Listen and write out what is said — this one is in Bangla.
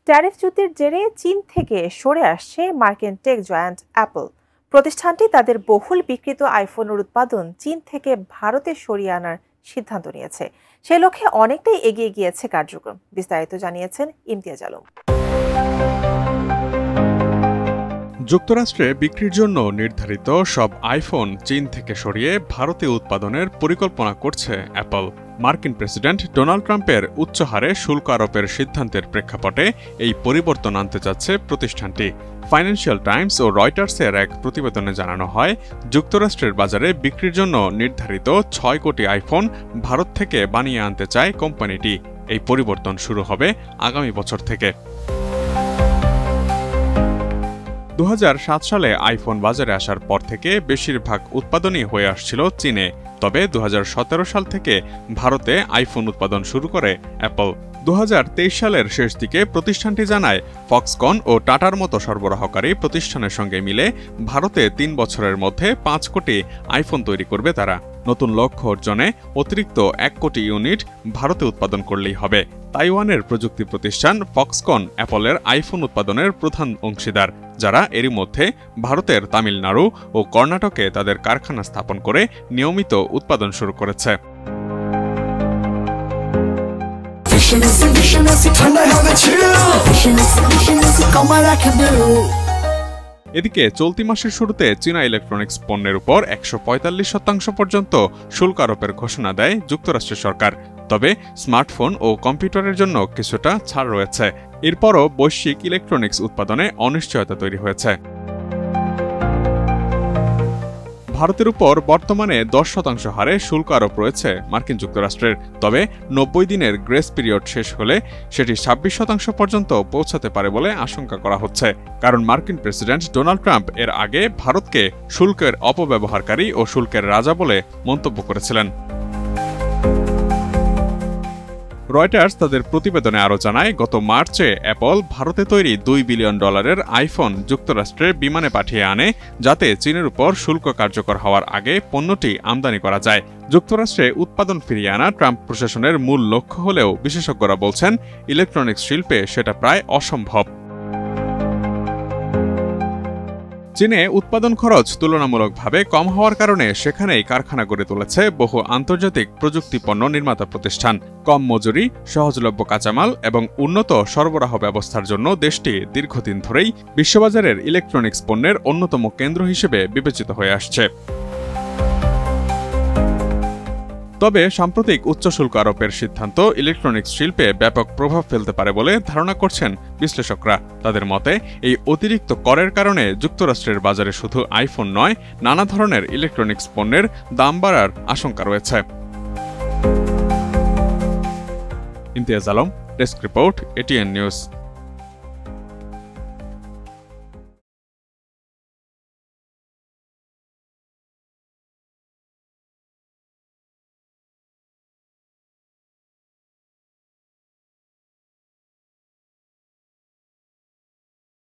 ট্যারিফ যুদ্ধের জেরে চীন থেকে সরে আসছে মার্কিন টেক জায়ান্ট অ্যাপল। প্রতিষ্ঠানটি তাদের বহুল বিক্রিত আইফোনের উৎপাদন চীন থেকে ভারতে সরিয়ে আনার সিদ্ধান্ত নিয়েছে। সে লক্ষ্যে অনেকটাই এগিয়ে গিয়েছে কার্যক্রম। বিস্তারিত জানিয়েছেন ইমতিয়াজ আলম। যুক্তরাষ্ট্রে বিক্রির জন্য নির্ধারিত সব আইফোন চীন থেকে সরিয়ে ভারতে উৎপাদনের পরিকল্পনা করছে অ্যাপল। মার্কিন প্রেসিডেন্ট ডোনাল্ড ট্রাম্পের উচ্চ হারে শুল্ক আরোপের সিদ্ধান্তের প্রেক্ষাপটে এই পরিবর্তন আনতে যাচ্ছে প্রতিষ্ঠানটি। ফাইন্যান্সিয়াল টাইমস ও রয়টার্সের এক প্রতিবেদনে জানানো হয়, যুক্তরাষ্ট্রের বাজারে বিক্রির জন্য নির্ধারিত ৬ কোটি আইফোন ভারত থেকে বানিয়ে আনতে চায় কোম্পানিটি। এই পরিবর্তন শুরু হবে আগামী বছর থেকে। ২০০৭ সালে আইফোন বাজারে আসার পর থেকে বেশিরভাগ উৎপাদনই হয়ে আসছিল চীনে। তবে ২০১৭ সাল থেকে ভারতে আইফোন উৎপাদন শুরু করে অ্যাপল। ২০২৩ সালের শেষ দিকে প্রতিষ্ঠানটি জানায়, ফক্সকন ও টাটার মতো সরবরাহকারী প্রতিষ্ঠানের সঙ্গে মিলে ভারতে ৩ বছরের মধ্যে ৫ কোটি আইফোন তৈরি করবে তারা। নতুন লক্ষ্য অর্জনে অতিরিক্ত ১ কোটি ইউনিট ভারতে উৎপাদন করলেই হবে। তাইওয়ানের প্রযুক্তি প্রতিষ্ঠান ফক্সকন অ্যাপলের আইফোন উৎপাদনের প্রধান অংশীদার, যারা এরই মধ্যে ভারতের তামিলনাড়ু ও কর্ণাটকে তাদের কারখানা স্থাপন করে নিয়মিত উৎপাদন শুরু করেছে। এদিকে চলতি মাসের শুরুতে চীনা ইলেকট্রনিক্স পণ্যের উপর ১৪৫% পর্যন্ত শুল্ক আরোপের ঘোষণা দেয় যুক্তরাষ্ট্রের সরকার। তবে স্মার্টফোন ও কম্পিউটারের জন্য কিছুটা ছাড় রয়েছে। এরপরও বৈশ্বিক ইলেকট্রনিক্স উৎপাদনে অনিশ্চয়তা তৈরি হয়েছে। ভারতের উপর বর্তমানে ১০% হারে শুল্ক আরোপ রয়েছে মার্কিন যুক্তরাষ্ট্রের। তবে ৯০ দিনের গ্রেস পিরিয়ড শেষ হলে সেটি ২৬% পর্যন্ত পৌঁছাতে পারে বলে আশঙ্কা করা হচ্ছে। কারণ মার্কিন প্রেসিডেন্ট ডোনাল্ড ট্রাম্প এর আগে ভারতকে শুল্কের অপব্যবহারকারী ও শুল্কের রাজা বলে মন্তব্য করেছিলেন। রয়টার্স তাদের প্রতিবেদনে আরও জানায়, গত মার্চে অ্যাপল ভারতে তৈরি $২ বিলিয়ন আইফোন যুক্তরাষ্ট্রের বিমানে পাঠিয়ে আনে, যাতে চীনের উপর শুল্ক কার্যকর হওয়ার আগে পণ্যটি আমদানি করা যায়। যুক্তরাষ্ট্রে উৎপাদন ফিরিয়ে আনা ট্রাম্প প্রশাসনের মূল লক্ষ্য হলেও বিশেষজ্ঞরা বলছেন, ইলেকট্রনিক্স শিল্পে সেটা প্রায় অসম্ভব। চীনে উৎপাদন খরচ তুলনামূলকভাবে কম হওয়ার কারণে সেখানেই কারখানা গড়ে তুলেছে বহু আন্তর্জাতিক প্রযুক্তি পণ্য নির্মাতা প্রতিষ্ঠান। কম মজুরি, সহজলভ্য কাঁচামাল এবং উন্নত সরবরাহ ব্যবস্থার জন্য দেশটি দীর্ঘদিন ধরেই বিশ্ববাজারের ইলেকট্রনিক্স পণ্যের অন্যতম কেন্দ্র হিসেবে বিবেচিত হয়ে আসছে। তবে সাম্প্রতিক উচ্চ শুল্ক আরোপের সিদ্ধান্ত ইলেকট্রনিক্স শিল্পে ব্যাপক প্রভাব ফেলতে পারে বলে ধারণা করছেন বিশ্লেষকরা। তাদের মতে, এই অতিরিক্ত করের কারণে যুক্তরাষ্ট্রের বাজারে শুধু আইফোন নয়, নানা ধরনের ইলেকট্রনিক্স পণ্যের দাম বাড়ার আশঙ্কা রয়েছে। Imtiaz Alam, desk report, ATN news.